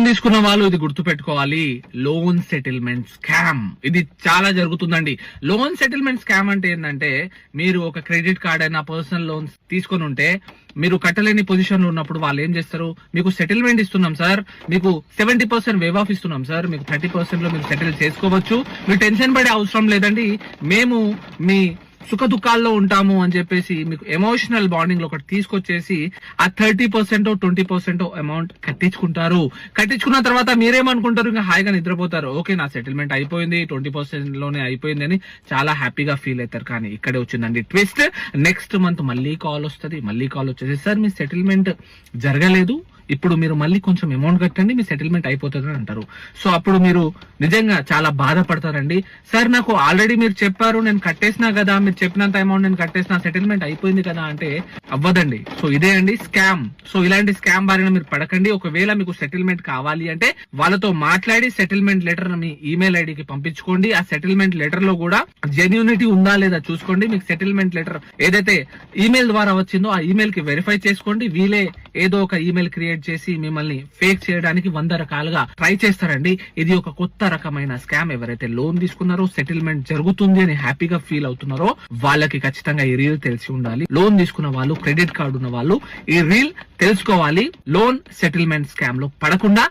తీసుకున్న వాళ్ళు ఇది గుర్తు పెట్టుకోవాలి. లోన్ సెటిల్మెంట్ స్కామ్ ఇది చాలా జరుగుతుందండి. లోన్ సెటిల్మెంట్ స్కామ్ అంటే ఏంటంటే, మీరు ఒక క్రెడిట్ కార్డ్ అయినా పర్సనల్ లోన్స్ తీసుకొని ఉంటే మీరు కట్టలేని పొజిషన్ లో ఉన్నప్పుడు వాళ్ళు ఏం చేస్తారు, మీకు సెటిల్మెంట్ ఇస్తున్నాం సార్, మీకు 70% వేవ్ ఆఫ్ ఇస్తున్నాం సార్, మీకు 30% లో మీరు సెటిల్ చేసుకోవచ్చు, మీరు టెన్షన్ పడే అవసరం లేదండి, మేము మీ సుఖ దుఃఖాల్లో ఉంటాము అని చెప్పేసి మీకు ఎమోషనల్ బాండింగ్ లో ఒకటి తీసుకొచ్చేసి ఆ 30% 20% అమౌంట్ కట్టించుకుంటారు. కట్టించుకున్న తర్వాత మీరేమనుకుంటారు, ఇంకా హాయిగా నిద్రపోతారు. ఓకే, నా సెటిల్మెంట్ అయిపోయింది, 20% లోనే అయిపోయింది అని చాలా హ్యాపీగా ఫీల్ అవుతారు. కానీ ఇక్కడే వచ్చిందండి ట్విస్ట్. నెక్స్ట్ మంత్ మళ్ళీ కాల్ వస్తుంది. మళ్ళీ కాల్ వచ్చేసి, సార్ మీ సెటిల్మెంట్ జరగలేదు, ఇప్పుడు మీరు మళ్ళీ కొంచెం అమౌంట్ కట్టండి, మీ సెటిల్మెంట్ అయిపోతుంది అని అంటారు. సో అప్పుడు మీరు నిజంగా చాలా బాధపడతారండి. సార్ నాకు ఆల్రెడీ మీరు చెప్పారు, నేను కట్టేసినా కదా, మీరు చెప్పినంత అమౌంట్ నేను కట్టేసిన, సెటిల్మెంట్ అయిపోయింది కదా అంటే అవ్వదండి. సో ఇదే అండి స్కామ్. సో ఇలాంటి స్కామ్ బారిన మీరు పడకండి. ఒకవేళ మీకు సెటిల్మెంట్ కావాలి అంటే వాళ్ళతో మాట్లాడి సెటిల్మెంట్ లెటర్ మీ ఈమెయిల్ ఐడికి పంపించుకోండి. ఆ సెటిల్మెంట్ లెటర్ లో కూడా జెన్యూనిటీ ఉందా లేదా చూసుకోండి. మీకు సెటిల్మెంట్ లెటర్ ఏదైతే ఈమెయిల్ ద్వారా వచ్చిందో ఆ ఈమెయిల్ కి వెరిఫై చేసుకోండి. వీలే ఏదో ఒక ఈమెయిల్ క్రియేట్ చేసి మిమ్మల్ని ఫేక్ చేయడానికి 100 రకాలుగా ట్రై చేస్తారండి. ఇది ఒక కొత్త రకమైన స్కామ్. ఎవరైతే లోన్ తీసుకున్నారో సెటిల్మెంట్ జరుగుతుంది అని హ్యాపీగా ఫీల్ అవుతున్నారో వాళ్ళకి ఖచ్చితంగా ఈ రీల్ తెలిసి ఉండాలి. లోన్ తీసుకున్న వాళ్ళు, క్రెడిట్ కార్డు ఉన్న వాళ్ళు ఈ రీల్ తెలుసుకోవాలి. లోన్ సెటిల్మెంట్ స్కామ్ లో పడకుండా